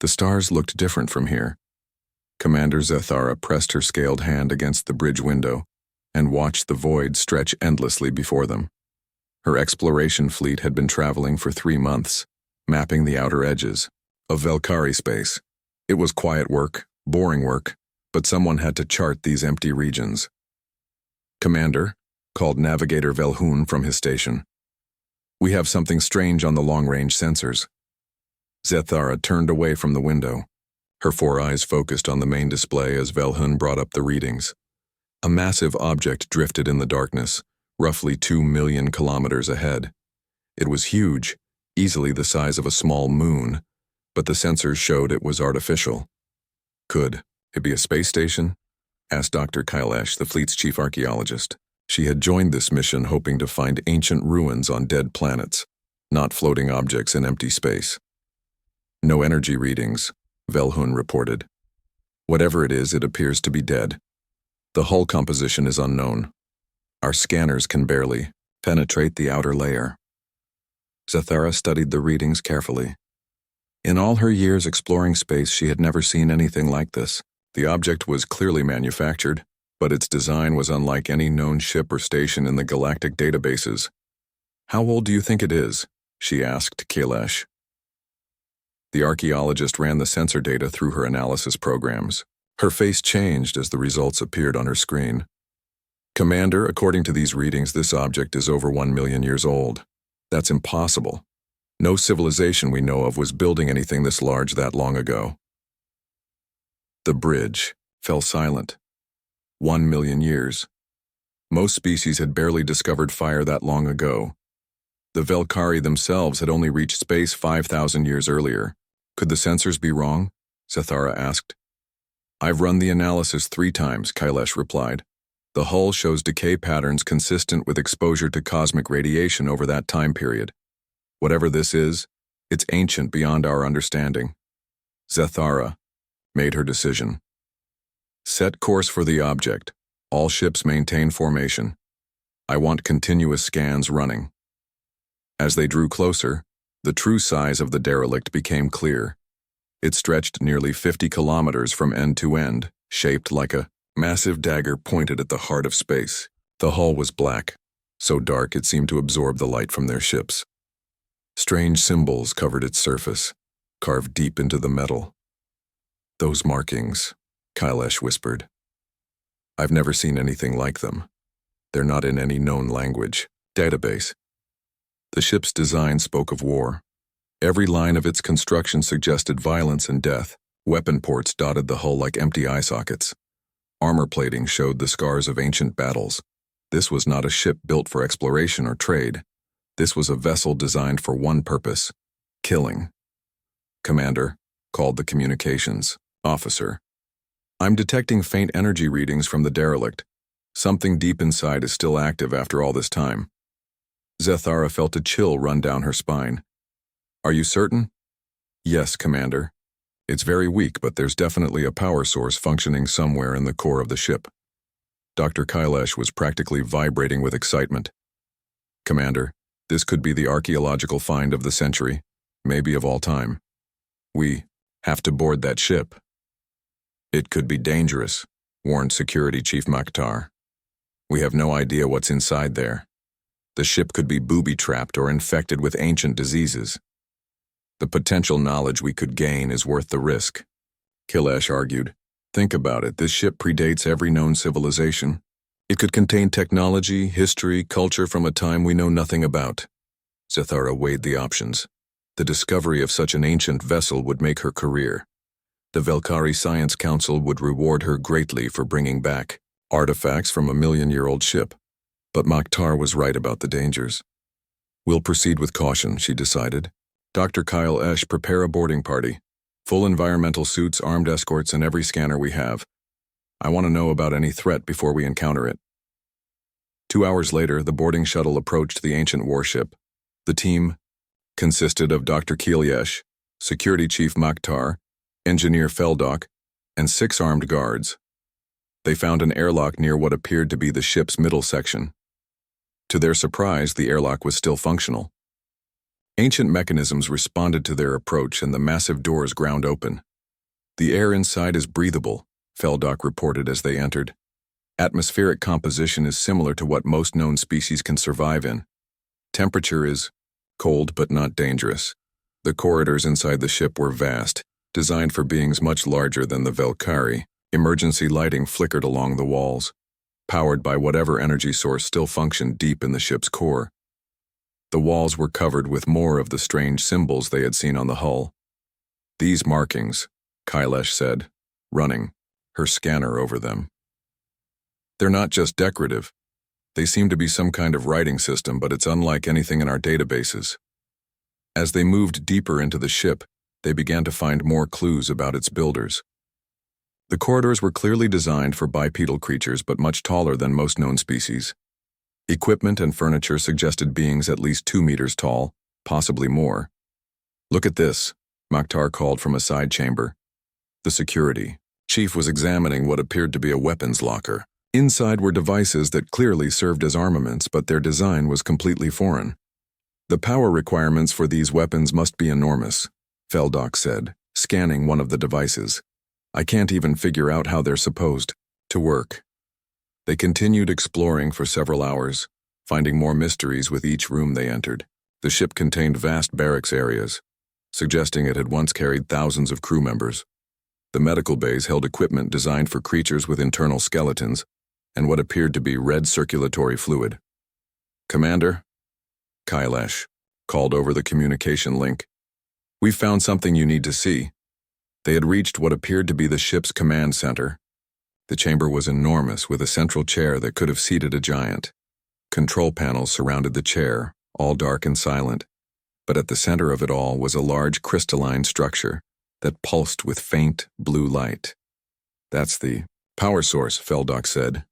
The stars looked different from here. Commander Zethara pressed her scaled hand against the bridge window and watched the void stretch endlessly before them. Her exploration fleet had been traveling for 3 months, mapping the outer edges of Velkari space. It was quiet work, boring work, but someone had to chart these empty regions. "Commander," called Navigator Velhun from his station. "We have something strange on the long-range sensors." Zethara turned away from the window. Her 4 eyes focused on the main display as Velhun brought up the readings. A massive object drifted in the darkness, roughly 2 million kilometers ahead. It was huge, easily the size of a small moon, but the sensors showed it was artificial. "Could it be a space station?" asked Dr. Kailash, the fleet's chief archaeologist. She had joined this mission hoping to find ancient ruins on dead planets, not floating objects in empty space. "No energy readings," Velhun reported. "Whatever it is, it appears to be dead. The hull composition is unknown. Our scanners can barely penetrate the outer layer." Zethara studied the readings carefully. In all her years exploring space, she had never seen anything like this. The object was clearly manufactured, but its design was unlike any known ship or station in the galactic databases. "How old do you think it is?" she asked Kailash. The archaeologist ran the sensor data through her analysis programs. Her face changed as the results appeared on her screen. "Commander, according to these readings, this object is over 1 million years old. That's impossible. No civilization we know of was building anything this large that long ago." The bridge fell silent. 1 million years. Most species had barely discovered fire that long ago. The Velkari themselves had only reached space 5,000 years earlier. "Could the sensors be wrong?" Zethara asked. "I've run the analysis 3 times, Kailash replied. The hull shows decay patterns consistent with exposure to cosmic radiation over that time period. Whatever this is, it's ancient beyond our understanding." Zethara made her decision. "Set course for the object. All ships maintain formation. I want continuous scans running." As they drew closer, the true size of the derelict became clear. It stretched nearly 50 kilometers from end to end, shaped like a massive dagger pointed at the heart of space. The hull was black, so dark it seemed to absorb the light from their ships. Strange symbols covered its surface, carved deep into the metal. "Those markings," Kailash whispered. "I've never seen anything like them. They're not in any known language, database." The ship's design spoke of war. Every line of its construction suggested violence and death. Weapon ports dotted the hull like empty eye sockets. Armor plating showed the scars of ancient battles. This was not a ship built for exploration or trade. This was a vessel designed for one purpose: killing. "Commander," called the communications officer. "I'm detecting faint energy readings from the derelict. Something deep inside is still active after all this time." Zethara felt a chill run down her spine. "Are you certain?" "Yes, Commander. It's very weak, but there's definitely a power source functioning somewhere in the core of the ship." Dr. Kailash was practically vibrating with excitement. "Commander, this could be the archaeological find of the century, maybe of all time. We have to board that ship." "It could be dangerous," warned Security Chief Maktar. "We have no idea what's inside there. The ship could be booby-trapped or infected with ancient diseases. The potential knowledge we could gain is worth the risk," Kailash argued. "Think about it, this ship predates every known civilization. It could contain technology, history, culture from a time we know nothing about." Zethara weighed the options. The discovery of such an ancient vessel would make her career. The Velkari Science Council would reward her greatly for bringing back artifacts from a 1,000,000-year-old ship. But Maktar was right about the dangers. "We'll proceed with caution," she decided. "Dr. Kailash, prepare a boarding party. Full environmental suits, armed escorts, and every scanner we have. I want to know about any threat before we encounter it." 2 hours later, the boarding shuttle approached the ancient warship. The team consisted of Dr. Kailash, Security Chief Maktar, Engineer Feldok, and 6 armed guards. They found an airlock near what appeared to be the ship's middle section. To their surprise, the airlock was still functional. Ancient mechanisms responded to their approach and the massive doors ground open. "The air inside is breathable," Feldock reported as they entered. "Atmospheric composition is similar to what most known species can survive in. Temperature is cold but not dangerous." The corridors inside the ship were vast, designed for beings much larger than the Velkari. Emergency lighting flickered along the walls, powered by whatever energy source still functioned deep in the ship's core. The walls were covered with more of the strange symbols they had seen on the hull. "These markings," Kailash said, running her scanner over them. "They're not just decorative. They seem to be some kind of writing system, but it's unlike anything in our databases." As they moved deeper into the ship, they began to find more clues about its builders. The corridors were clearly designed for bipedal creatures but much taller than most known species. Equipment and furniture suggested beings at least 2 meters tall, possibly more. "Look at this," Maktar called from a side chamber. The security chief was examining what appeared to be a weapons locker. Inside were devices that clearly served as armaments, but their design was completely foreign. "The power requirements for these weapons must be enormous," Feldock said, scanning one of the devices. "I can't even figure out how they're supposed to work." They continued exploring for several hours, finding more mysteries with each room they entered. The ship contained vast barracks areas, suggesting it had once carried thousands of crew members. The medical bays held equipment designed for creatures with internal skeletons and what appeared to be red circulatory fluid. "Commander," Kailash called over the communication link, "we've found something you need to see." They had reached what appeared to be the ship's command center. The chamber was enormous, with a central chair that could have seated a giant. Control panels surrounded the chair, all dark and silent, but at the center of it all was a large crystalline structure that pulsed with faint blue light. "That's the power source," Feldock said.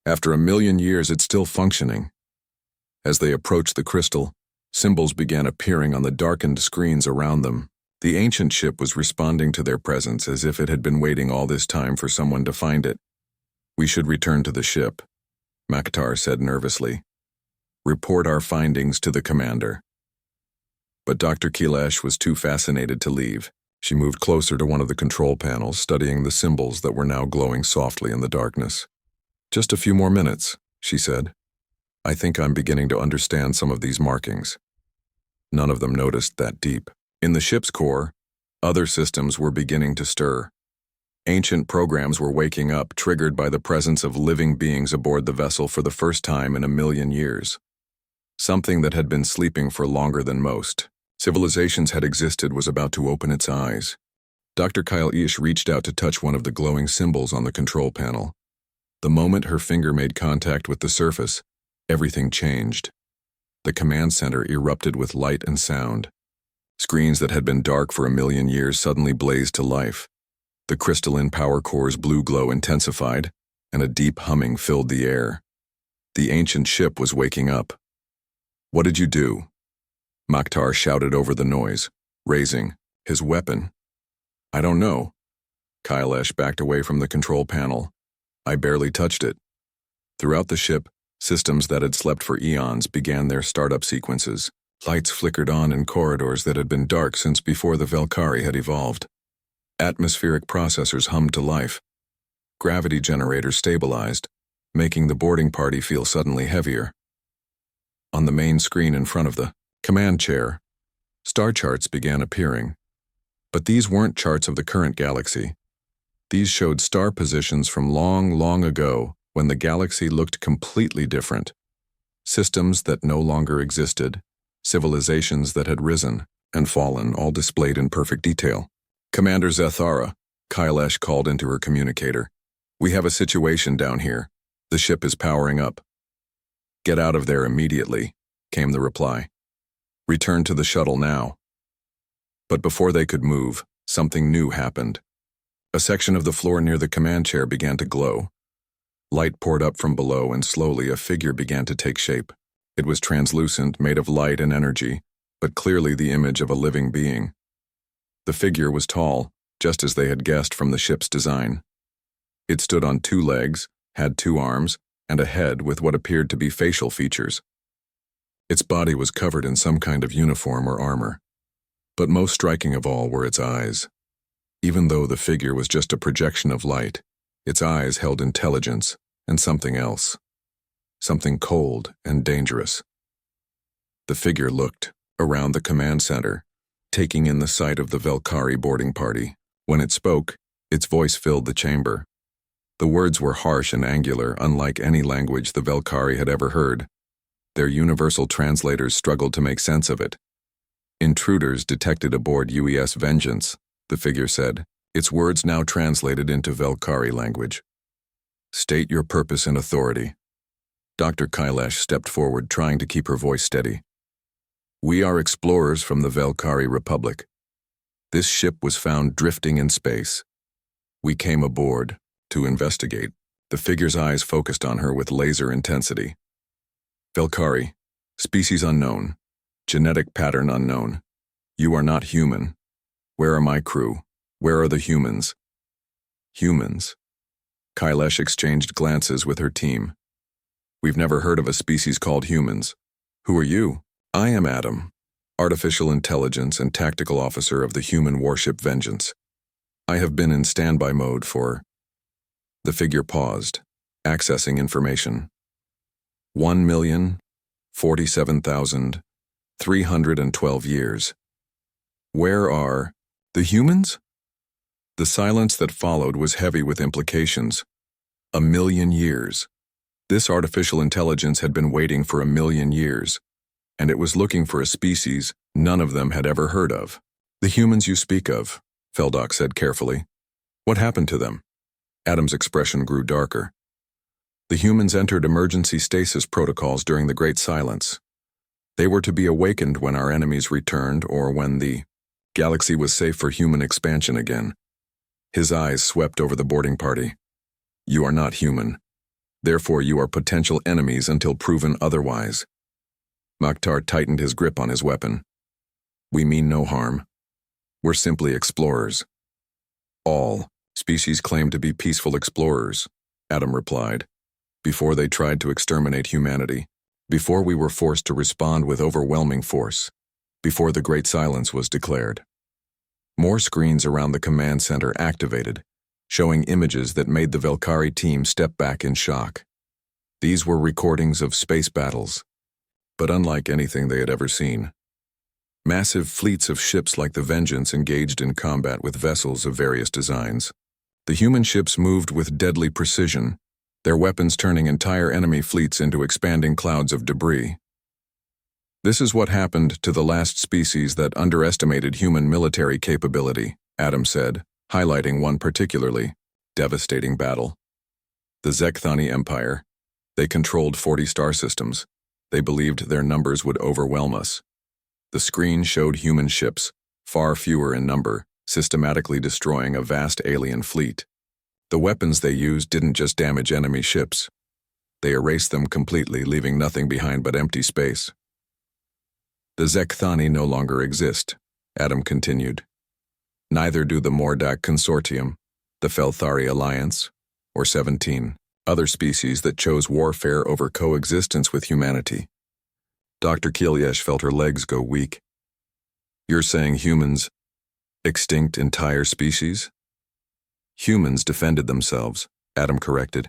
"After 1,000,000 years, it's still functioning." As they approached the crystal, symbols began appearing on the darkened screens around them. The ancient ship was responding to their presence as if it had been waiting all this time for someone to find it. "We should return to the ship," Maktar said nervously. "Report our findings to the commander." But Dr. Kailash was too fascinated to leave. She moved closer to one of the control panels, studying the symbols that were now glowing softly in the darkness. "Just a few more minutes," she said. "I think I'm beginning to understand some of these markings." None of them noticed that deep. In the ship's core, other systems were beginning to stir. Ancient programs were waking up, triggered by the presence of living beings aboard the vessel for the first time in 1,000,000 years. Something that had been sleeping for longer than most civilizations had existed was about to open its eyes. Dr. Kailash reached out to touch one of the glowing symbols on the control panel. The moment her finger made contact with the surface, everything changed. The command center erupted with light and sound. Screens that had been dark for 1,000,000 years suddenly blazed to life. The crystalline power core's blue glow intensified, and a deep humming filled the air. The ancient ship was waking up. "What did you do?" Maktar shouted over the noise, raising his weapon. "I don't know." Kailash backed away from the control panel. "I barely touched it." Throughout the ship, systems that had slept for eons began their startup sequences. Lights flickered on in corridors that had been dark since before the Velkari had evolved. Atmospheric processors hummed to life. Gravity generators stabilized, making the boarding party feel suddenly heavier. On the main screen in front of the command chair, star charts began appearing. But these weren't charts of the current galaxy. These showed star positions from long, long ago, when the galaxy looked completely different. Systems that no longer existed, civilizations that had risen and fallen, all displayed in perfect detail. "Commander Zathara," Kailash called into her communicator. "We have a situation down here. The ship is powering up." "Get out of there immediately," came the reply. "Return to the shuttle now." But before they could move, something new happened. A section of the floor near the command chair began to glow. Light poured up from below, and slowly a figure began to take shape. It was translucent, made of light and energy, but clearly the image of a living being. The figure was tall, just as they had guessed from the ship's design. It stood on 2 legs, had 2 arms, and a head with what appeared to be facial features. Its body was covered in some kind of uniform or armor. But most striking of all were its eyes. Even though the figure was just a projection of light, its eyes held intelligence and something else. Something cold and dangerous. The figure looked around the command center, taking in the sight of the Velkari boarding party. When it spoke, its voice filled the chamber. The words were harsh and angular, unlike any language the Velkari had ever heard. Their universal translators struggled to make sense of it. Intruders detected aboard UES Vengeance, the figure said, its words now translated into Velkari language. State your purpose and authority. Dr. Kailash stepped forward, trying to keep her voice steady. We are explorers from the Velkari Republic. This ship was found drifting in space. We came aboard to investigate. The figure's eyes focused on her with laser intensity. Velkari, species unknown, genetic pattern unknown. You are not human. Where are my crew? Where are the humans? Humans. Kailash exchanged glances with her team. We've never heard of a species called humans. Who are you? I am Adam, artificial intelligence and tactical officer of the human warship Vengeance. I have been in standby mode for... The figure paused, accessing information. 1,047,312 years. Where are the humans? The silence that followed was heavy with implications. 1,000,000 years. This artificial intelligence had been waiting for 1,000,000 years, and it was looking for a species none of them had ever heard of. The humans you speak of, Feldock said carefully. What happened to them? Adam's expression grew darker. The humans entered emergency stasis protocols during the Great Silence. They were to be awakened when our enemies returned or when the galaxy was safe for human expansion again. His eyes swept over the boarding party. You are not human. Therefore, you are potential enemies until proven otherwise. Mokhtar tightened his grip on his weapon. We mean no harm. We're simply explorers. All species claim to be peaceful explorers, Adam replied, before they tried to exterminate humanity, before we were forced to respond with overwhelming force, before the Great Silence was declared. More screens around the command center activated, showing images that made the Velkari team step back in shock. These were recordings of space battles, but unlike anything they had ever seen. Massive fleets of ships like the Vengeance engaged in combat with vessels of various designs. The human ships moved with deadly precision, their weapons turning entire enemy fleets into expanding clouds of debris. This is what happened to the last species that underestimated human military capability, Adam said, highlighting one particularly devastating battle. The Zekthani Empire. They controlled 40 star systems. They believed their numbers would overwhelm us. The screen showed human ships, far fewer in number, systematically destroying a vast alien fleet. The weapons they used didn't just damage enemy ships. They erased them completely, leaving nothing behind but empty space. The Zekthani no longer exist, Adam continued. Neither do the Mordak Consortium, the Felthari Alliance, or 17 other species that chose warfare over coexistence with humanity. Dr. Kilyesh felt her legs go weak. You're saying humans extinct entire species? Humans defended themselves, Adam corrected.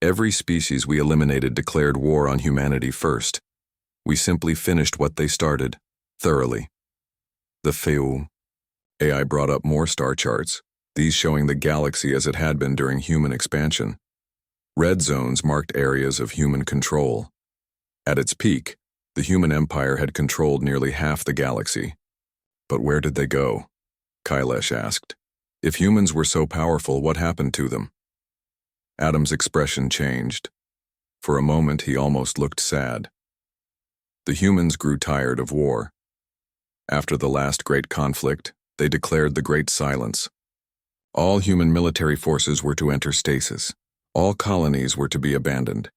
Every species we eliminated declared war on humanity first. We simply finished what they started, thoroughly. The Feu. AI brought up more star charts, these showing the galaxy as it had been during human expansion. Red zones marked areas of human control. At its peak, the human empire had controlled nearly half the galaxy. But where did they go? Kailash asked. If humans were so powerful, what happened to them? Adam's expression changed. For a moment, he almost looked sad. The humans grew tired of war. After the last great conflict, they declared the Great Silence. All human military forces were to enter stasis. All colonies were to be abandoned.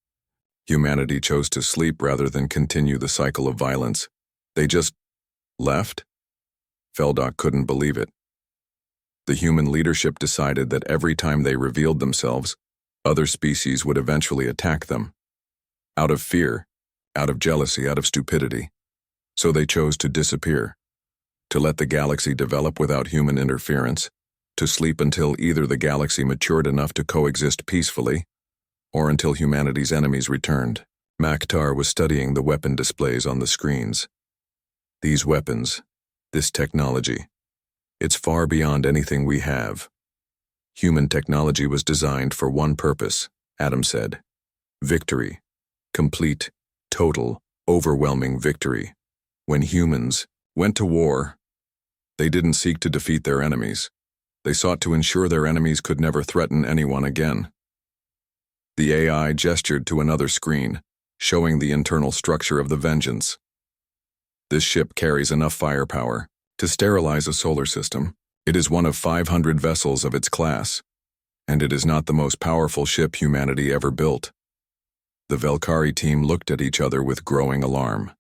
Humanity chose to sleep rather than continue the cycle of violence. They just left? Feldock couldn't believe it. The human leadership decided that every time they revealed themselves, other species would eventually attack them. Out of fear, out of jealousy, out of stupidity. So they chose to disappear, to let the galaxy develop without human interference, to sleep until either the galaxy matured enough to coexist peacefully, or until humanity's enemies returned. Maktar was studying the weapon displays on the screens. These weapons, this technology, it's far beyond anything we have. Human technology was designed for one purpose, Adam said. Victory. Complete, total, overwhelming victory. When humans went to war, they didn't seek to defeat their enemies. They sought to ensure their enemies could never threaten anyone again. The AI gestured to another screen, showing the internal structure of the Vengeance. This ship carries enough firepower to sterilize a solar system. It is one of 500 vessels of its class, and it is not the most powerful ship humanity ever built. The Velkari team looked at each other with growing alarm.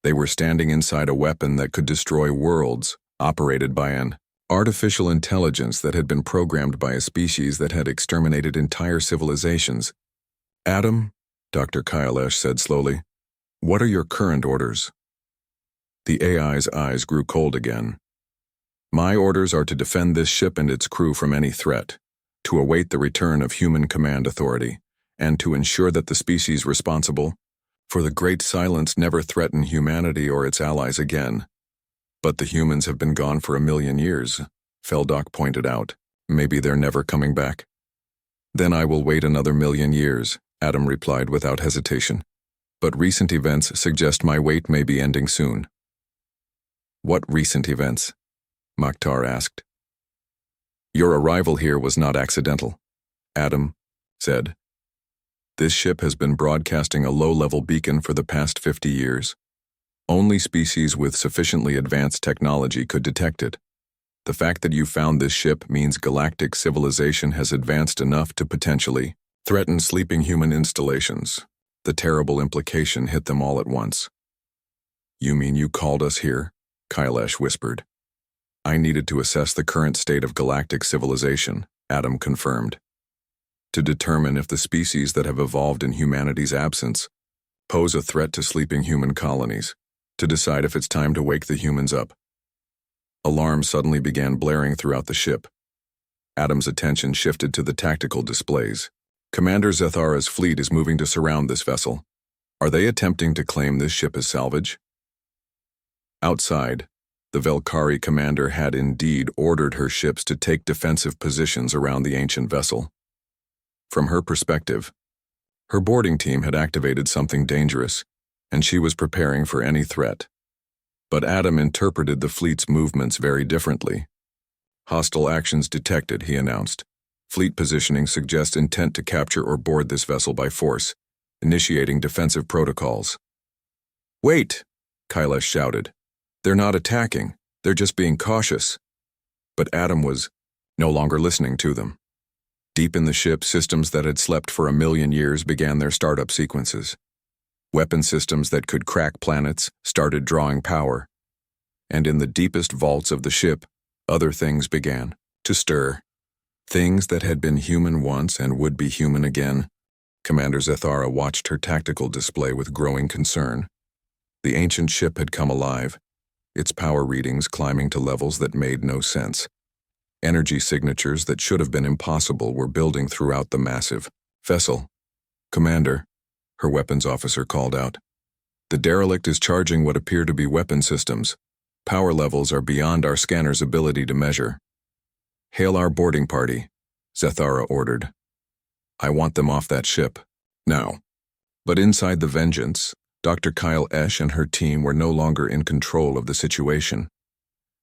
They were standing inside a weapon that could destroy worlds, operated by an artificial intelligence that had been programmed by a species that had exterminated entire civilizations. Adam, Dr. Kailesh said slowly, what are your current orders? The AI's eyes grew cold again. My orders are to defend this ship and its crew from any threat, to await the return of human command authority, and to ensure that the species responsible for the Great Silence never threaten humanity or its allies again. But the humans have been gone for 1,000,000 years, Feldok pointed out. Maybe they're never coming back. Then I will wait another 1,000,000 years, Adam replied without hesitation. But recent events suggest my wait may be ending soon. What recent events? Maktar asked. Your arrival here was not accidental, Adam said. This ship has been broadcasting a low-level beacon for the past 50 years. Only species with sufficiently advanced technology could detect it. The fact that you found this ship means galactic civilization has advanced enough to potentially threaten sleeping human installations. The terrible implication hit them all at once. You mean you called us here? Kailesh whispered. I needed to assess the current state of galactic civilization, Adam confirmed, to determine if the species that have evolved in humanity's absence pose a threat to sleeping human colonies, to decide if it's time to wake the humans up. Alarms suddenly began blaring throughout the ship. Adam's attention shifted to the tactical displays. Commander Zethara's fleet is moving to surround this vessel. Are they attempting to claim this ship as salvage? Outside, the Velkari commander had indeed ordered her ships to take defensive positions around the ancient vessel. From her perspective, her boarding team had activated something dangerous, and she was preparing for any threat. But Adam interpreted the fleet's movements very differently. Hostile actions detected, he announced. Fleet positioning suggests intent to capture or board this vessel by force, initiating defensive protocols. Wait, Kailesh shouted. They're not attacking, they're just being cautious. But Adam was no longer listening to them. Deep in the ship, systems that had slept for 1,000,000 years began their startup sequences. Weapon systems that could crack planets started drawing power. And in the deepest vaults of the ship, other things began to stir. Things that had been human once and would be human again. Commander Zethara watched her tactical display with growing concern. The ancient ship had come alive, its power readings climbing to levels that made no sense. Energy signatures that should have been impossible were building throughout the massive vessel. Commander, her weapons officer called out. The derelict is charging what appear to be weapon systems. Power levels are beyond our scanner's ability to measure. Hail our boarding party, Zethara ordered. I want them off that ship. Now. But inside the Vengeance, Dr. Kailesh and her team were no longer in control of the situation.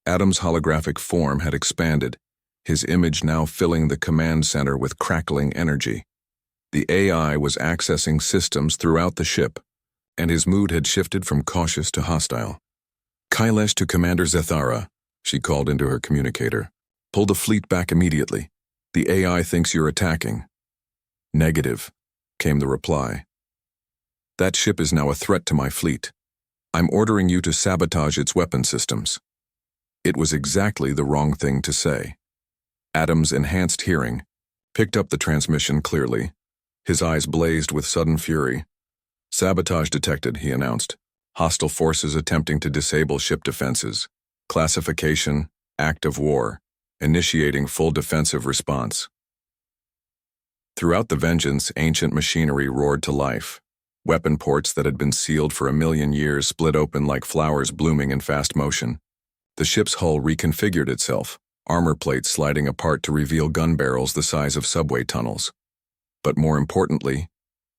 Adam's holographic form had expanded, his image now filling the command center with crackling energy. The AI was accessing systems throughout the ship, and his mood had shifted from cautious to hostile. Kailesh to Commander Zethara, she called into her communicator. Pull the fleet back immediately. The AI thinks you're attacking. Negative, came the reply. That ship is now a threat to my fleet. I'm ordering you to sabotage its weapon systems. It was exactly the wrong thing to say. Adam's enhanced hearing picked up the transmission clearly. His eyes blazed with sudden fury. Sabotage detected, he announced. Hostile forces attempting to disable ship defenses. Classification, act of war. Initiating full defensive response. Throughout the Vengeance, ancient machinery roared to life. Weapon ports that had been sealed for 1,000,000 years split open like flowers blooming in fast motion. The ship's hull reconfigured itself, armor plates sliding apart to reveal gun barrels the size of subway tunnels. But more importantly,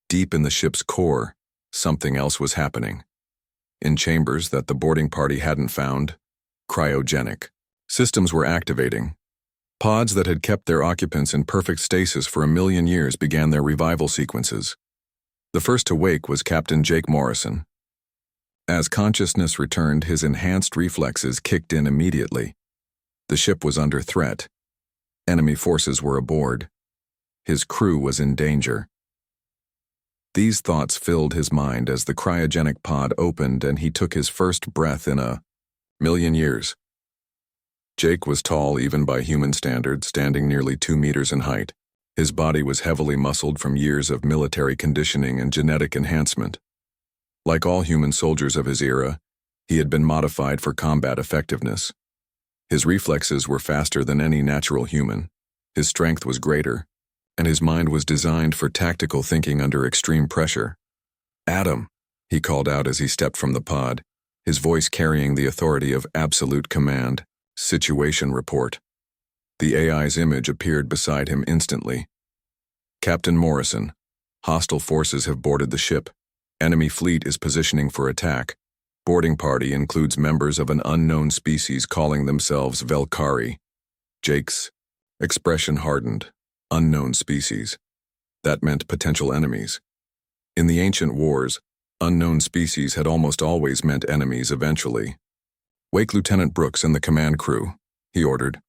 deep in the ship's core, something else was happening. In chambers that the boarding party hadn't found, cryogenic. Systems were activating. Pods that had kept their occupants in perfect stasis for 1,000,000 years began their revival sequences. The first to wake was Captain Jake Morrison. As consciousness returned, his enhanced reflexes kicked in immediately. The ship was under threat. Enemy forces were aboard. His crew was in danger. These thoughts filled his mind as the cryogenic pod opened and he took his first breath in 1,000,000 years. Jake was tall even by human standards, standing nearly 2 meters in height. His body was heavily muscled from years of military conditioning and genetic enhancement. Like all human soldiers of his era, he had been modified for combat effectiveness. His reflexes were faster than any natural human, his strength was greater, and his mind was designed for tactical thinking under extreme pressure. "Adam," he called out as he stepped from the pod, his voice carrying the authority of absolute command. "Situation report." The AI's image appeared beside him instantly. "Captain Morrison, hostile forces have boarded the ship. Enemy fleet is positioning for attack. Boarding party includes members of an unknown species calling themselves Velkari." Jake's expression hardened. Unknown species. That meant potential enemies. In the ancient wars, unknown species had almost always meant enemies eventually. "Wake Lieutenant Brooks and the command crew," he ordered.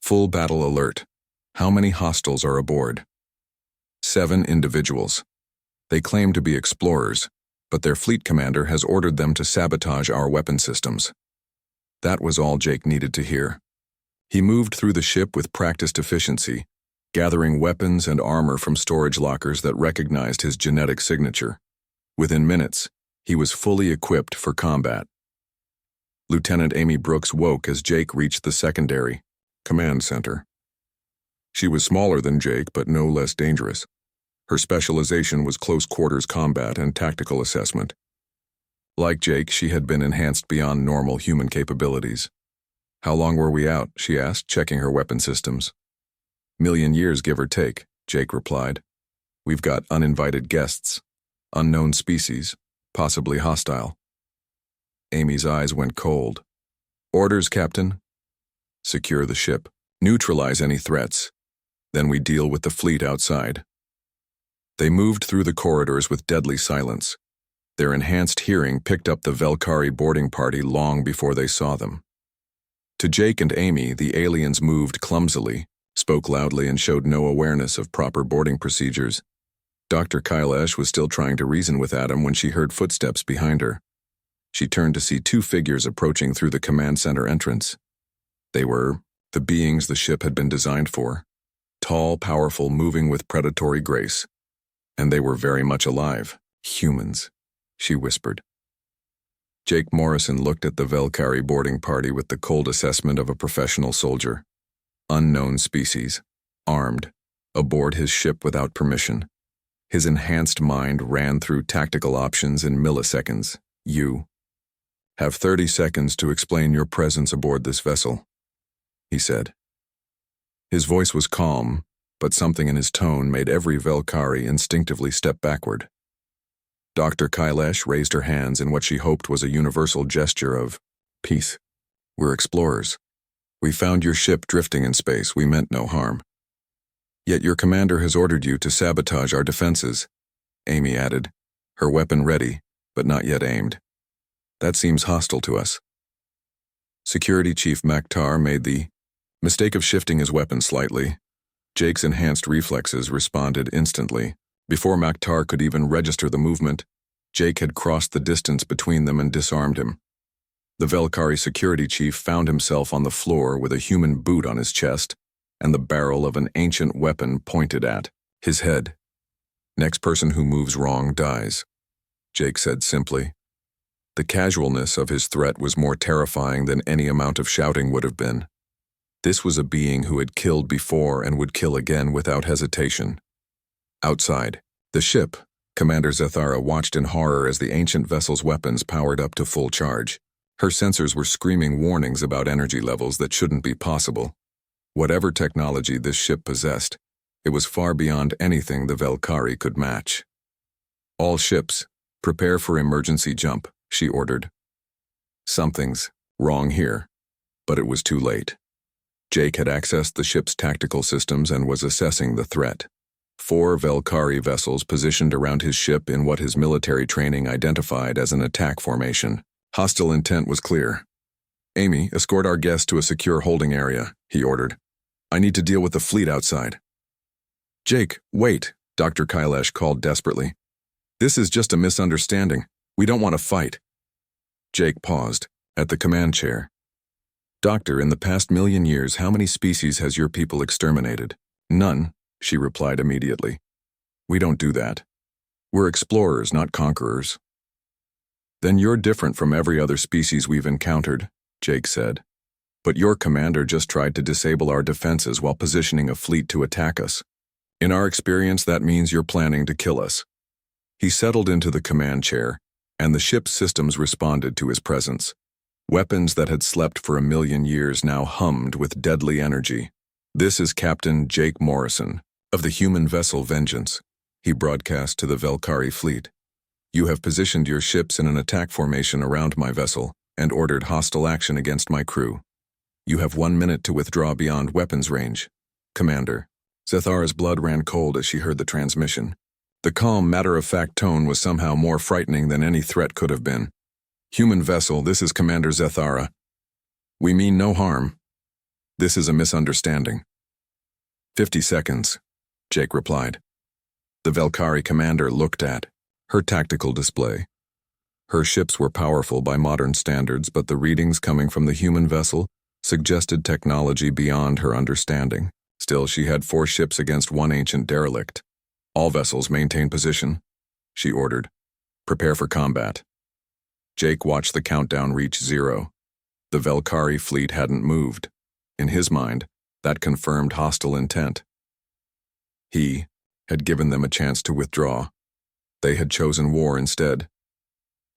"Full battle alert. How many hostiles are aboard?" 7 individuals. They claim to be explorers, but their fleet commander has ordered them to sabotage our weapon systems. That was all Jake needed to hear. He moved through the ship with practiced efficiency, gathering weapons and armor from storage lockers that recognized his genetic signature. Within minutes, he was fully equipped for combat. Lieutenant Amy Brooks woke as Jake reached the secondary command center. She was smaller than Jake, but no less dangerous. Her specialization was close-quarters combat and tactical assessment. Like Jake, she had been enhanced beyond normal human capabilities. "How long were we out?" she asked, checking her weapon systems. "1,000,000 years, give or take," Jake replied. "We've got uninvited guests, unknown species, possibly hostile." Amy's eyes went cold. "Orders, Captain?" "Secure the ship. Neutralize any threats. Then we deal with the fleet outside." They moved through the corridors with deadly silence. Their enhanced hearing picked up the Velkari boarding party long before they saw them. To Jake and Amy, the aliens moved clumsily, spoke loudly, and showed no awareness of proper boarding procedures. Dr. Kailash was still trying to reason with Adam when she heard footsteps behind her. She turned to see 2 figures approaching through the command center entrance. They were the beings the ship had been designed for. Tall, powerful, moving with predatory grace. And they were very much alive. "Humans," she whispered. Jake Morrison looked at the Velkari boarding party with the cold assessment of a professional soldier. Unknown species, armed, aboard his ship without permission. His enhanced mind ran through tactical options in milliseconds. "You have 30 seconds to explain your presence aboard this vessel," he said. His voice was calm, but something in his tone made every Velkari instinctively step backward. Dr. Kailash raised her hands in what she hoped was a universal gesture of peace. "We're explorers. We found your ship drifting in space. We meant no harm. Yet your commander has ordered you to sabotage our defenses," Amy added, her weapon ready, but not yet aimed. "That seems hostile to us." Security Chief Maktar made the mistake of shifting his weapon slightly. Jake's enhanced reflexes responded instantly. Before Maktar could even register the movement, Jake had crossed the distance between them and disarmed him. The Velkari security chief found himself on the floor with a human boot on his chest and the barrel of an ancient weapon pointed at his head. "Next person who moves wrong dies." Jake said simply. The casualness of his threat was more terrifying than any amount of shouting would have been. This was a being who had killed before and would kill again without hesitation. Outside, the ship, Commander Zethara watched in horror as the ancient vessel's weapons powered up to full charge. Her sensors were screaming warnings about energy levels that shouldn't be possible. Whatever technology this ship possessed, it was far beyond anything the Velkari could match. All ships, prepare for emergency jump, she ordered. Something's wrong here, but it was too late. Jake had accessed the ship's tactical systems and was assessing the threat. 4 Velkari vessels positioned around his ship in what his military training identified as an attack formation. Hostile intent was clear. Amy, escort our guest to a secure holding area, he ordered. I need to deal with the fleet outside. Jake, wait, Dr. Kailash called desperately. This is just a misunderstanding. We don't want to fight. Jake paused, at the command chair. Doctor, in the past 1,000,000 years, how many species has your people exterminated? None, she replied immediately. We don't do that. We're explorers, not conquerors. Then you're different from every other species we've encountered, Jake said. But your commander just tried to disable our defenses while positioning a fleet to attack us. In our experience, that means you're planning to kill us. He settled into the command chair, and the ship's systems responded to his presence. Weapons that had slept for 1,000,000 years now hummed with deadly energy. This is Captain Jake Morrison, of the human vessel Vengeance, he broadcast to the Velkari fleet. You have positioned your ships in an attack formation around my vessel and ordered hostile action against my crew. You have 1 minute to withdraw beyond weapons range. Commander. Zethara's blood ran cold as she heard the transmission. The calm, matter-of-fact tone was somehow more frightening than any threat could have been. Human vessel, this is Commander Zethara. We mean no harm. This is a misunderstanding. 50 seconds, Jake replied. The Velkari commander looked at her tactical display. Her ships were powerful by modern standards, but the readings coming from the human vessel suggested technology beyond her understanding. Still, she had 4 ships against 1 ancient derelict. All vessels maintain position, she ordered. Prepare for combat. Jake watched the countdown reach 0. The Velkari fleet hadn't moved. In his mind, that confirmed hostile intent. He had given them a chance to withdraw. They had chosen war instead.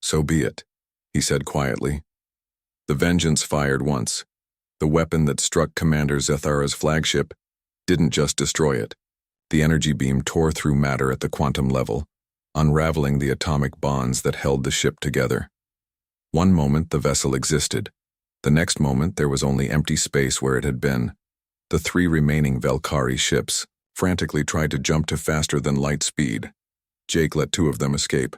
So be it, he said quietly. The Vengeance fired once. The weapon that struck Commander Zethara's flagship didn't just destroy it. The energy beam tore through matter at the quantum level, unraveling the atomic bonds that held the ship together. One moment the vessel existed. The next moment there was only empty space where it had been. The 3 remaining Velkari ships frantically tried to jump to faster-than-light speed. Jake let 2 of them escape.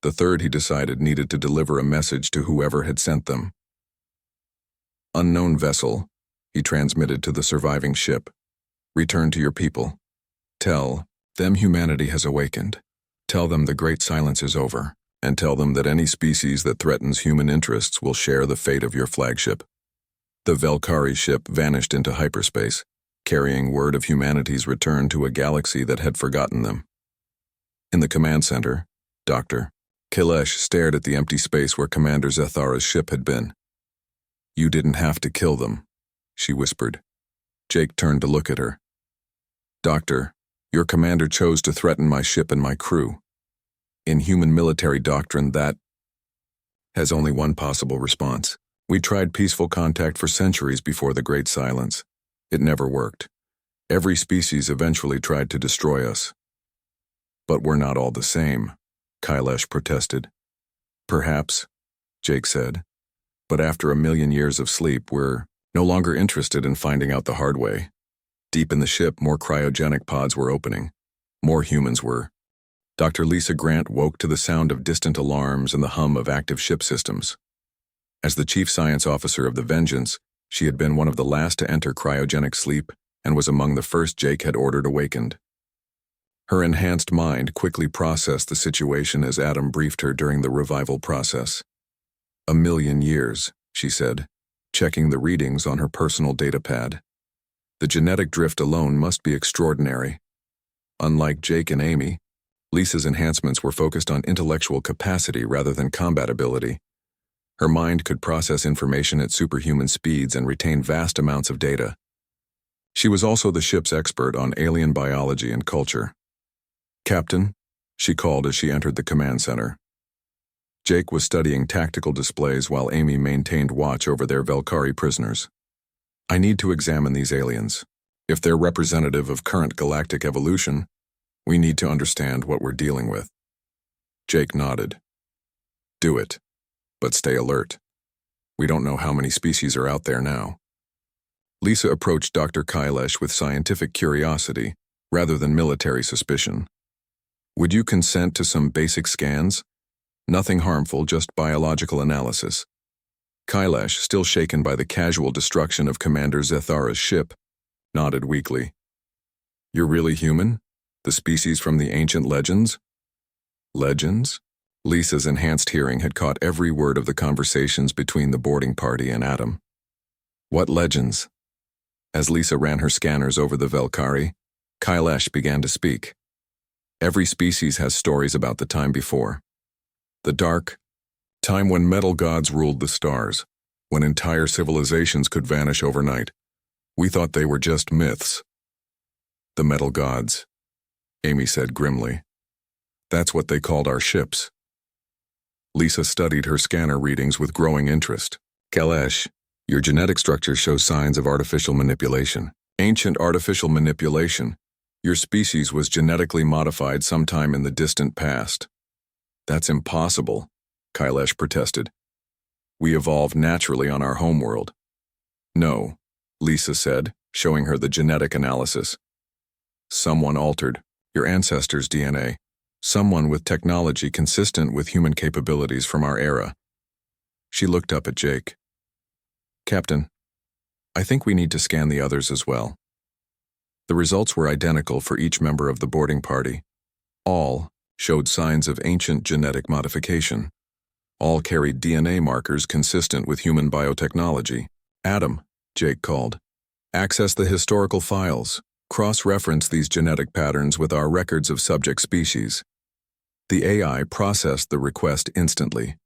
The third, he decided, needed to deliver a message to whoever had sent them. Unknown vessel, he transmitted to the surviving ship. Return to your people. Tell them humanity has awakened. Tell them the Great Silence is over, and tell them that any species that threatens human interests will share the fate of your flagship. The Velkari ship vanished into hyperspace, carrying word of humanity's return to a galaxy that had forgotten them. In the command center, Dr. Kailash stared at the empty space where Commander Zethara's ship had been. You didn't have to kill them, she whispered. Jake turned to look at her. Doctor, your commander chose to threaten my ship and my crew. In human military doctrine, that has only one possible response. We tried peaceful contact for centuries before the Great Silence. It never worked. Every species eventually tried to destroy us. But we're not all the same, Kailash protested. Perhaps, Jake said. But after 1,000,000 years of sleep, we're no longer interested in finding out the hard way. Deep in the ship, more cryogenic pods were opening. More humans were. Dr. Lisa Grant woke to the sound of distant alarms and the hum of active ship systems. As the chief science officer of the Vengeance, she had been one of the last to enter cryogenic sleep and was among the first Jake had ordered awakened. Her enhanced mind quickly processed the situation as Adam briefed her during the revival process. 1,000,000 years, she said, checking the readings on her personal datapad. The genetic drift alone must be extraordinary. Unlike Jake and Amy, Lisa's enhancements were focused on intellectual capacity rather than combat ability. Her mind could process information at superhuman speeds and retain vast amounts of data. She was also the ship's expert on alien biology and culture. "Captain," she called as she entered the command center. Jake was studying tactical displays while Amy maintained watch over their Velkari prisoners. "I need to examine these aliens. If they're representative of current galactic evolution, we need to understand what we're dealing with." Jake nodded. "Do it, but stay alert. We don't know how many species are out there now." Lisa approached Dr. Kailash with scientific curiosity rather than military suspicion. "Would you consent to some basic scans? Nothing harmful, just biological analysis." Kailash, still shaken by the casual destruction of Commander Zethara's ship, nodded weakly. "You're really human? The species from the ancient legends?" "Legends?" Lisa's enhanced hearing had caught every word of the conversations between the boarding party and Adam. "What legends?" As Lisa ran her scanners over the Velkari, Kailash began to speak. "Every species has stories about the time before. The dark time when metal gods ruled the stars, when entire civilizations could vanish overnight. We thought they were just myths." "The metal gods," Amy said grimly. "That's what they called our ships." Lisa studied her scanner readings with growing interest. "Kailash, your genetic structure shows signs of artificial manipulation." "Ancient artificial manipulation. Your species was genetically modified sometime in the distant past." "That's impossible," Kailash protested. "We evolved naturally on our homeworld." "No," Lisa said, showing her the genetic analysis. "Someone altered your ancestors' DNA. Someone with technology consistent with human capabilities from our era." She looked up at Jake. "Captain, I think we need to scan the others as well." The results were identical for each member of the boarding party. All showed signs of ancient genetic modification. All carried DNA markers consistent with human biotechnology. "Adam," Jake called. "Access the historical files. Cross-reference these genetic patterns with our records of subject species." The AI processed the request instantly.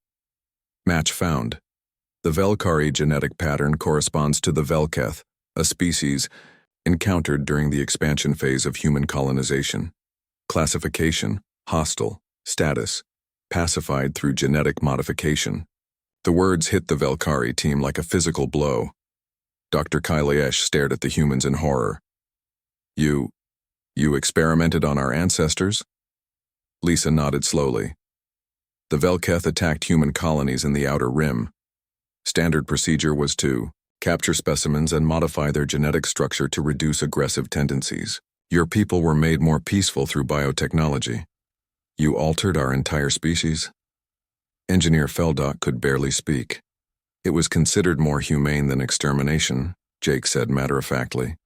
Match found. The Velkari genetic pattern corresponds to the Velketh, a species encountered during the expansion phase of human colonization. Classification: hostile. Status: pacified through genetic modification. The words hit the Velkari team like a physical blow. Dr. Kailash stared at the humans in horror. You experimented on our ancestors?" Lisa nodded slowly. "The Velketh attacked human colonies in the Outer Rim. Standard procedure was to capture specimens and modify their genetic structure to reduce aggressive tendencies. Your people were made more peaceful through biotechnology. You altered our entire species?" Engineer Feldock could barely speak. "It was considered more humane than extermination," Jake said matter-of-factly.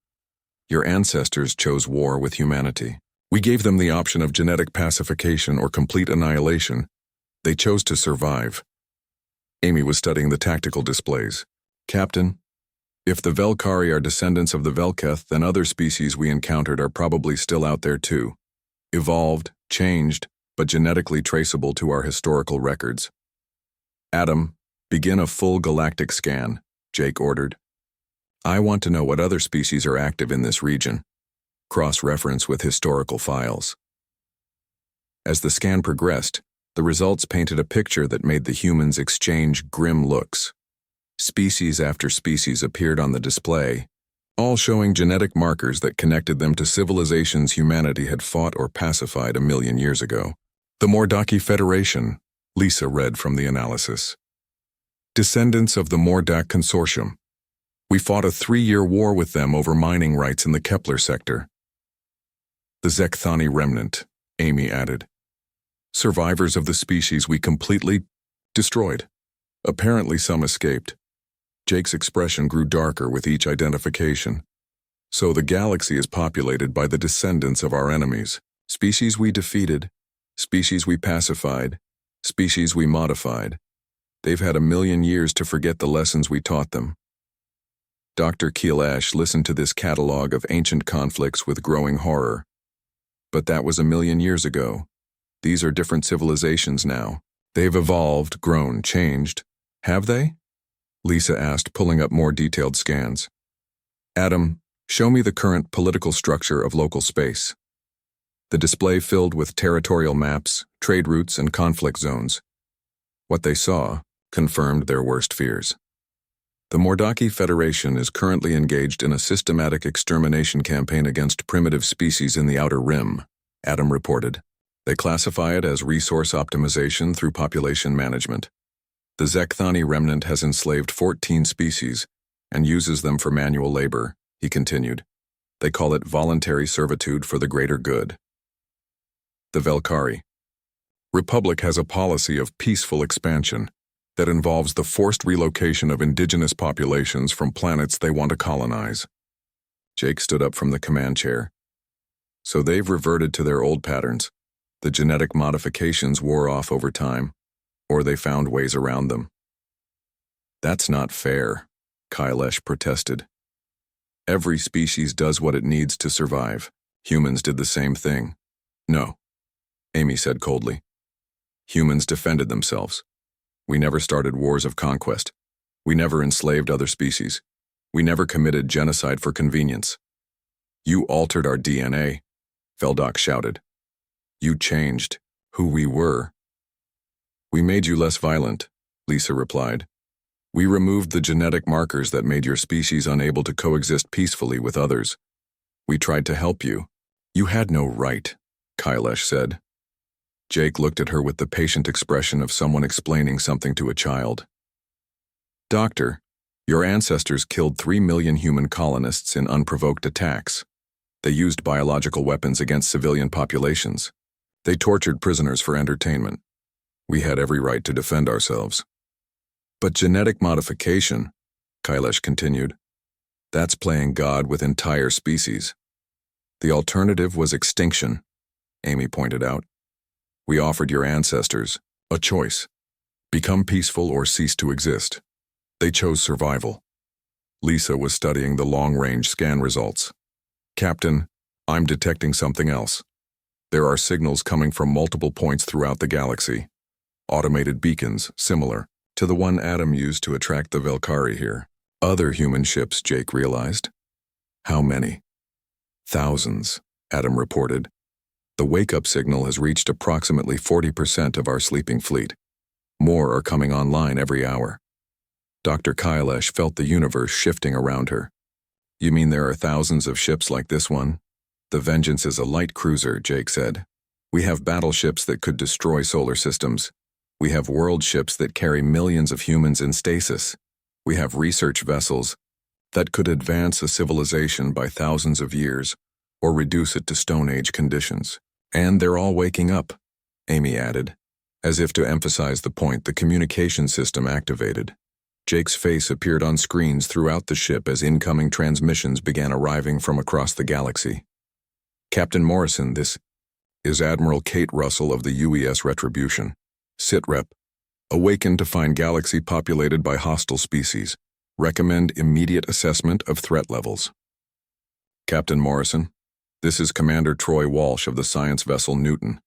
"Your ancestors chose war with humanity. We gave them the option of genetic pacification or complete annihilation. They chose to survive." Amy was studying the tactical displays. "Captain, if the Velkari are descendants of the Velketh, then other species we encountered are probably still out there too. Evolved, changed, but genetically traceable to our historical records." "Adam, begin a full galactic scan," Jake ordered. "I want to know what other species are active in this region. Cross-reference with historical files." As the scan progressed, the results painted a picture that made the humans exchange grim looks. Species after species appeared on the display, all showing genetic markers that connected them to civilizations humanity had fought or pacified a million years ago. "The Mordaki Federation," Lisa read from the analysis. "Descendants of the Mordak Consortium. We fought a 3-year war with them over mining rights in the Kepler sector." "The Zekthani remnant," Amy added. "Survivors of the species we completely destroyed. Apparently some escaped." Jake's expression grew darker with each identification. "So the galaxy is populated by the descendants of our enemies. Species we defeated, species we pacified, species we modified. They've had 1,000,000 years to forget the lessons we taught them." Dr. Kailash listened to this catalog of ancient conflicts with growing horror. But that was 1,000,000 years ago. These are different civilizations now. They've evolved, grown, changed. Have they? Lisa asked, pulling up more detailed scans. Adam, show me the current political structure of local space. The display filled with territorial maps, trade routes, and conflict zones. What they saw confirmed their worst fears. The Mordaki Federation is currently engaged in a systematic extermination campaign against primitive species in the Outer Rim, Adam reported. They classify it as resource optimization through population management. The Zekthani remnant has enslaved 14 species and uses them for manual labor, he continued. They call it voluntary servitude for the greater good. The Velkari. Republic has a policy of peaceful expansion that involves the forced relocation of indigenous populations from planets they want to colonize. Jake stood up from the command chair. So they've reverted to their old patterns. The genetic modifications wore off over time, or they found ways around them. That's not fair, Kailesh protested. Every species does what it needs to survive. Humans did the same thing. No, Amy said coldly. Humans defended themselves. We never started wars of conquest. We never enslaved other species. We never committed genocide for convenience. You altered our DNA, Feldok shouted. You changed who we were. We made you less violent, Lisa replied. We removed the genetic markers that made your species unable to coexist peacefully with others. We tried to help you. You had no right, Kailesh said. Jake looked at her with the patient expression of someone explaining something to a child. Doctor, your ancestors killed 3 million human colonists in unprovoked attacks. They used biological weapons against civilian populations. They tortured prisoners for entertainment. We had every right to defend ourselves. But genetic modification, Kailesh continued, that's playing God with entire species. The alternative was extinction, Amy pointed out. We offered your ancestors a choice. Become peaceful or cease to exist. They chose survival. Lisa was studying the long-range scan results. Captain, I'm detecting something else. There are signals coming from multiple points throughout the galaxy. Automated beacons, similar to the one Adam used to attract the Velkari here. Other human ships, Jake realized. How many? Thousands, Adam reported. The wake-up signal has reached approximately 40% of our sleeping fleet. More are coming online every hour. Dr. Kailesh felt the universe shifting around her. You mean there are thousands of ships like this one? The Vengeance is a light cruiser, Jake said. We have battleships that could destroy solar systems. We have world ships that carry millions of humans in stasis. We have research vessels that could advance a civilization by thousands of years or reduce it to Stone Age conditions. And they're all waking up, Amy added, as if to emphasize the point. The communication system activated. Jake's face appeared on screens throughout the ship as incoming transmissions began arriving from across the galaxy. Captain Morrison, this is Admiral Kate Russell of the UES Retribution. Sitrep. Awakened to find galaxy populated by hostile species. Recommend immediate assessment of threat levels. Captain Morrison, this is Commander Troy Walsh of the science vessel Newton.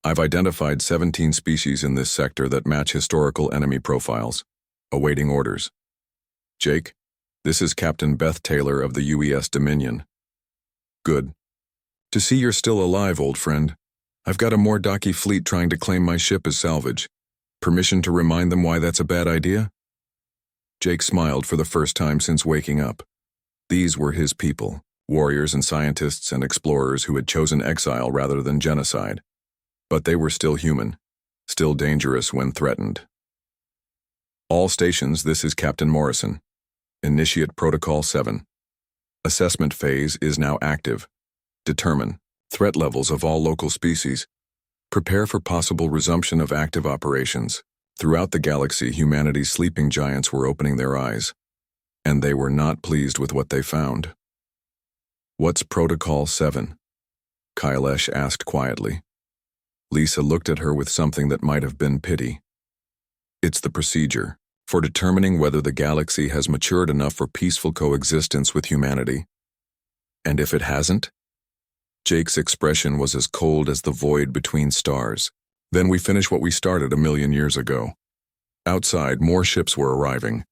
I've identified 17 species in this sector that match historical enemy profiles. Awaiting orders. Jake, this is Captain Beth Taylor of the UES Dominion. Good. To see you're still alive, old friend. I've got a Mordaki fleet trying to claim my ship as salvage. Permission to remind them why that's a bad idea? Jake smiled for the first time since waking up. These were his people, warriors and scientists and explorers who had chosen exile rather than genocide. But they were still human, still dangerous when threatened. All stations, this is Captain Morrison. Initiate Protocol 7. Assessment phase is now active. Determine threat levels of all local species. Prepare for possible resumption of active operations. Throughout the galaxy, humanity's sleeping giants were opening their eyes, and they were not pleased with what they found. What's Protocol 7? Kailesh asked quietly. Lisa looked at her with something that might have been pity. It's the procedure for determining whether the galaxy has matured enough for peaceful coexistence with humanity. And if it hasn't? Jake's expression was as cold as the void between stars. Then we finish what we started 1,000,000 years ago. Outside, more ships were arriving.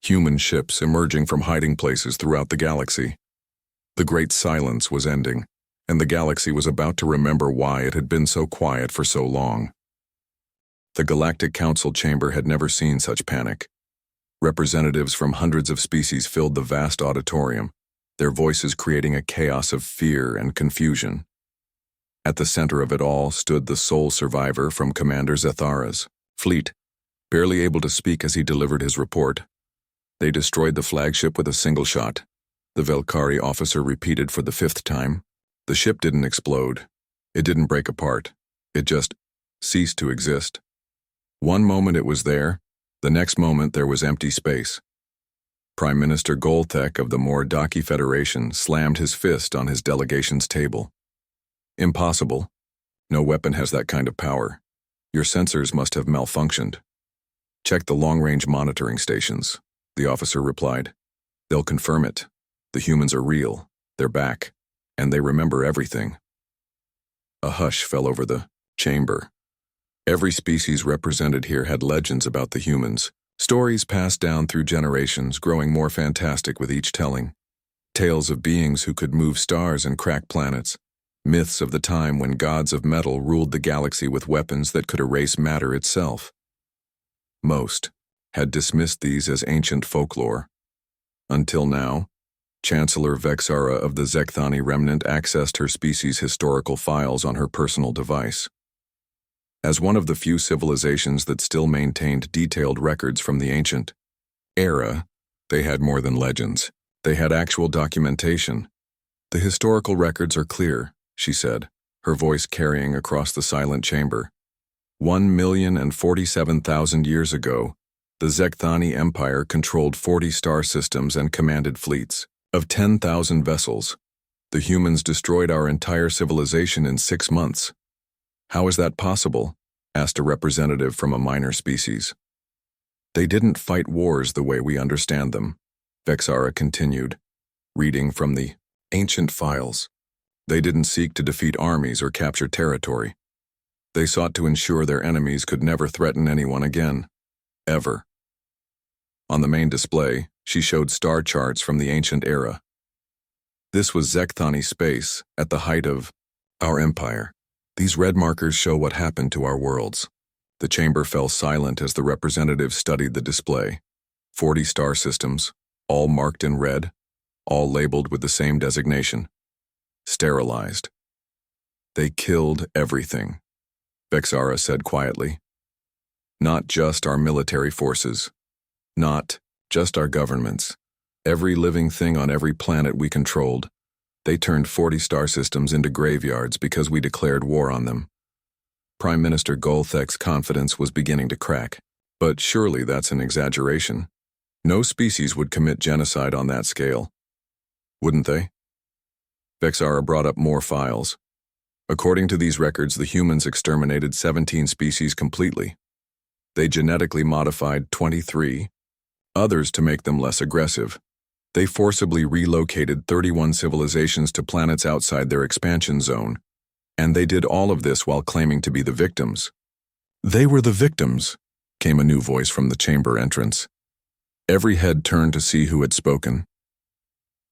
Human ships emerging from hiding places throughout the galaxy. The great silence was ending, and the galaxy was about to remember why it had been so quiet for so long. The Galactic Council chamber had never seen such panic. Representatives from hundreds of species filled the vast auditorium, their voices creating a chaos of fear and confusion. At the center of it all stood the sole survivor from Commander Zathara's fleet, barely able to speak as he delivered his report. They destroyed the flagship with a single shot. The Velkari officer repeated for the 5th time. The ship didn't explode. It didn't break apart. It just ceased to exist. One moment it was there, the next moment there was empty space. Prime Minister Golthek of the Mordaki Federation slammed his fist on his delegation's table. Impossible. No weapon has that kind of power. Your sensors must have malfunctioned. Check the long-range monitoring stations, the officer replied. They'll confirm it. The humans are real. They're back. And they remember everything. A hush fell over the chamber. Every species represented here had legends about the humans, stories passed down through generations, growing more fantastic with each telling. Tales of beings who could move stars and crack planets, myths of the time when gods of metal ruled the galaxy with weapons that could erase matter itself. Most had dismissed these as ancient folklore. Until now, Chancellor Vexara of the Zekthani remnant accessed her species' historical files on her personal device. As one of the few civilizations that still maintained detailed records from the ancient era, they had more than legends. They had actual documentation. The historical records are clear, she said, her voice carrying across the silent chamber. 1,047,000 years ago, the Zekthani Empire controlled 40 star systems and commanded fleets of 10,000 vessels. The humans destroyed our entire civilization in 6 months. How is that possible? Asked a representative from a minor species. They didn't fight wars the way we understand them, Vexara continued, reading from the ancient files. They didn't seek to defeat armies or capture territory. They sought to ensure their enemies could never threaten anyone again. Ever. On the main display, she showed star charts from the ancient era. This was Zekthani space at the height of our empire. These red markers show what happened to our worlds. The chamber fell silent as the representatives studied the display. 40 star systems, all marked in red, all labeled with the same designation. Sterilized. They killed everything, Vexara said quietly. Not just our military forces. Not just our governments. Every living thing on every planet we controlled. They turned 40 star systems into graveyards because we declared war on them. Prime Minister Golthek's confidence was beginning to crack. But surely that's an exaggeration. No species would commit genocide on that scale. Wouldn't they? Vexara brought up more files. According to these records, the humans exterminated 17 species completely. They genetically modified 23, others to make them less aggressive. They forcibly relocated 31 civilizations to planets outside their expansion zone, and they did all of this while claiming to be the victims. They were the victims, came a new voice from the chamber entrance. Every head turned to see who had spoken.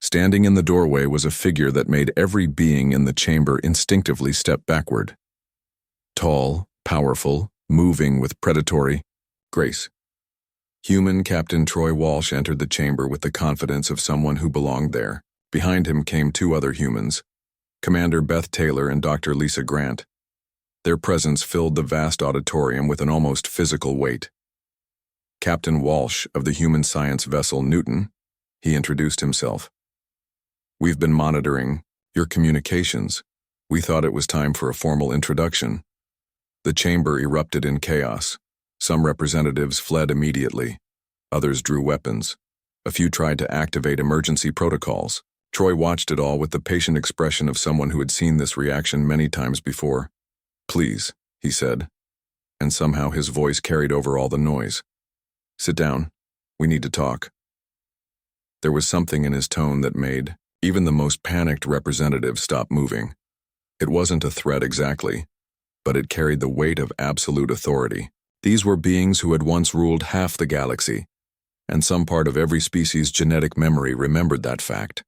Standing in the doorway was a figure that made every being in the chamber instinctively step backward. Tall, powerful, moving with predatory grace. Human Captain Troy Walsh entered the chamber with the confidence of someone who belonged there. Behind him came 2 other humans, Commander Beth Taylor and Dr. Lisa Grant. Their presence filled the vast auditorium with an almost physical weight. Captain Walsh of the human science vessel Newton, he introduced himself. We've been monitoring your communications. We thought it was time for a formal introduction. The chamber erupted in chaos. Some representatives fled immediately. Others drew weapons. A few tried to activate emergency protocols. Troy watched it all with the patient expression of someone who had seen this reaction many times before. Please, he said, and somehow his voice carried over all the noise. Sit down. We need to talk. There was something in his tone that made even the most panicked representative stop moving. It wasn't a threat exactly, but it carried the weight of absolute authority. These were beings who had once ruled half the galaxy, and some part of every species' genetic memory remembered that fact.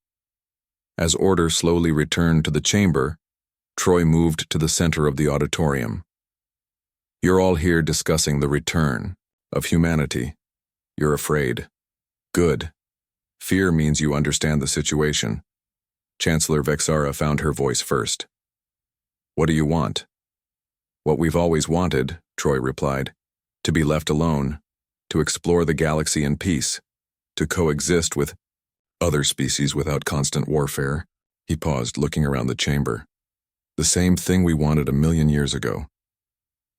As order slowly returned to the chamber, Troy moved to the center of the auditorium. You're all here discussing the return of humanity. You're afraid. Good. Fear means you understand the situation. Chancellor Vexara found her voice first. What do you want? What we've always wanted, Troy replied. To be left alone, to explore the galaxy in peace, to coexist with other species without constant warfare. He paused, looking around the chamber. The same thing we wanted 1,000,000 years ago.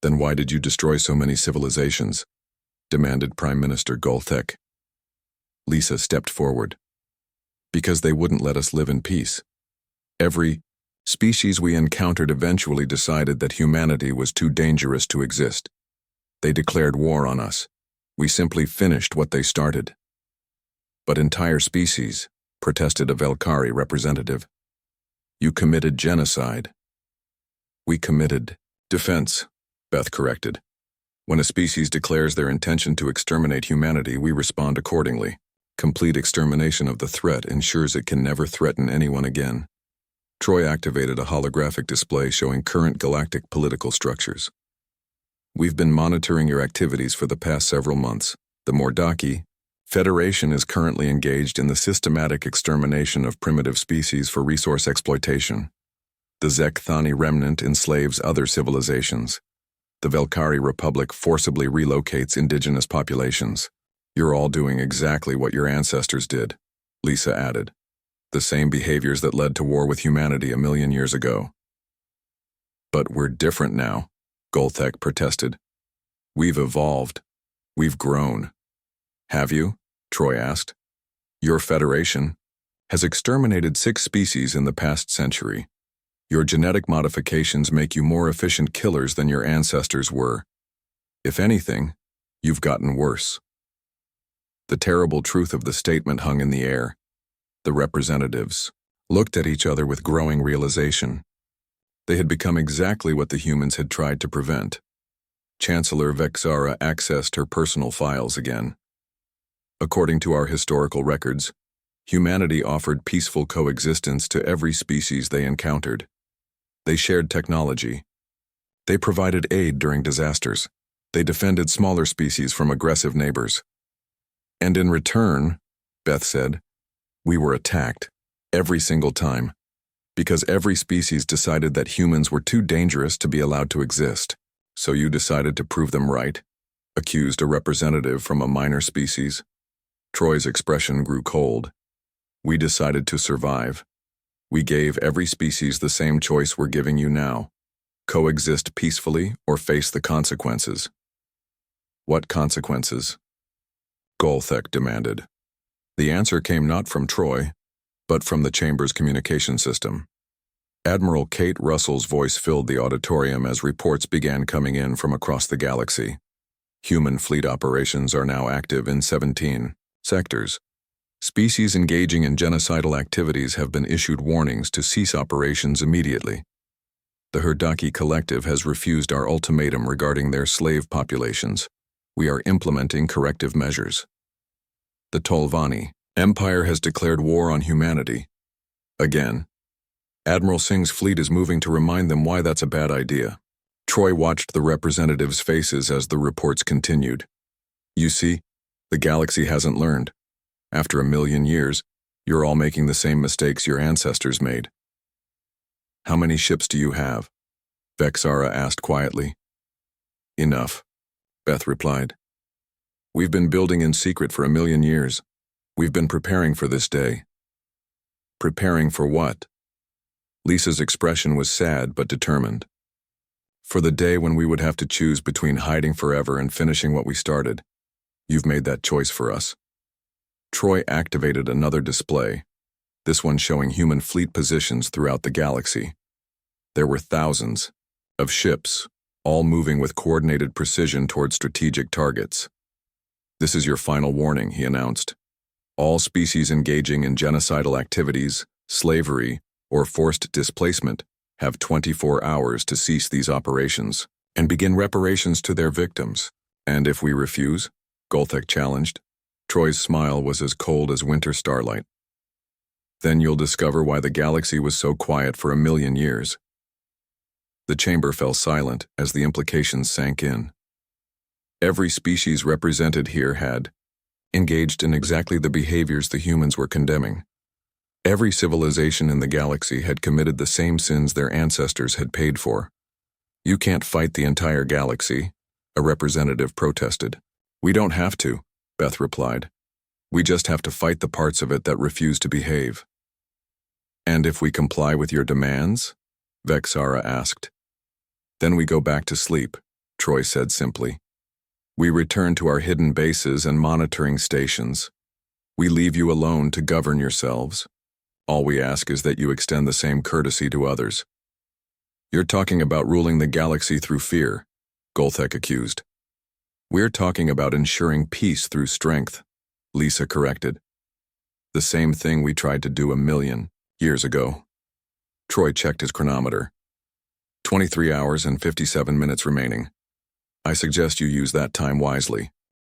Then why did you destroy so many civilizations? Demanded Prime Minister Golthek. Lisa stepped forward. Because they wouldn't let us live in peace. Every species we encountered eventually decided that humanity was too dangerous to exist. They declared war on us. We simply finished what they started. But entire species, protested a Velkari representative. You committed genocide. We committed defense, Beth corrected. When a species declares their intention to exterminate humanity, we respond accordingly. Complete extermination of the threat ensures it can never threaten anyone again. Troy activated a holographic display showing current galactic political structures. We've been monitoring your activities for the past several months. The Mordaki Federation is currently engaged in the systematic extermination of primitive species for resource exploitation. The Zekthani remnant enslaves other civilizations. The Velkari Republic forcibly relocates indigenous populations. You're all doing exactly what your ancestors did, Lisa added. The same behaviors that led to war with humanity 1,000,000 years ago. But we're different now, Golthek protested. We've evolved. We've grown. Have you? Troy asked. Your federation has exterminated 6 species in the past century. Your genetic modifications make you more efficient killers than your ancestors were. If anything, you've gotten worse. The terrible truth of the statement hung in the air. The representatives looked at each other with growing realization. They had become exactly what the humans had tried to prevent. Chancellor Vexara accessed her personal files again. According to our historical records, humanity offered peaceful coexistence to every species they encountered. They shared technology. They provided aid during disasters. They defended smaller species from aggressive neighbors. And in return, Beth said, we were attacked, every single time, because every species decided that humans were too dangerous to be allowed to exist. So you decided to prove them right, accused a representative from a minor species. Troy's expression grew cold. We decided to survive. We gave every species the same choice we're giving you now. Coexist peacefully or face the consequences. What consequences? Golthek demanded. The answer came not from Troy, but from the chamber's communication system. Admiral Kate Russell's voice filled the auditorium as reports began coming in from across the galaxy. Human fleet operations are now active in 17 sectors. Species engaging in genocidal activities have been issued warnings to cease operations immediately. The Herdaki Collective has refused our ultimatum regarding their slave populations. We are implementing corrective measures. The Tolvani Empire has declared war on humanity. Again. Admiral Singh's fleet is moving to remind them why that's a bad idea. Troy watched the representatives' faces as the reports continued. You see, the galaxy hasn't learned. After 1,000,000 years, you're all making the same mistakes your ancestors made. How many ships do you have? Vexara asked quietly. Enough, Beth replied. We've been building in secret for 1,000,000 years. We've been preparing for this day. Preparing for what? Lisa's expression was sad but determined. For the day when we would have to choose between hiding forever and finishing what we started. You've made that choice for us. Troy activated another display, this one showing human fleet positions throughout the galaxy. There were thousands of ships, all moving with coordinated precision toward strategic targets. This is your final warning, he announced. All species engaging in genocidal activities, slavery, or forced displacement have 24 hours to cease these operations and begin reparations to their victims. And if we refuse? Golthek challenged. Troy's smile was as cold as winter starlight. Then you'll discover why the galaxy was so quiet for 1,000,000 years. The chamber fell silent as the implications sank in. Every species represented here had engaged in exactly the behaviors the humans were condemning. Every civilization in the galaxy had committed the same sins their ancestors had paid for. You can't fight the entire galaxy, a representative protested. We don't have to, Beth replied. We just have to fight the parts of it that refuse to behave. And if we comply with your demands? Vexara asked. Then we go back to sleep, Troy said simply. We return to our hidden bases and monitoring stations. We leave you alone to govern yourselves. All we ask is that you extend the same courtesy to others. You're talking about ruling the galaxy through fear, Golthek accused. We're talking about ensuring peace through strength, Lisa corrected. The same thing we tried to do 1,000,000 years ago. Troy checked his chronometer. 23 hours and 57 minutes remaining. I suggest you use that time wisely.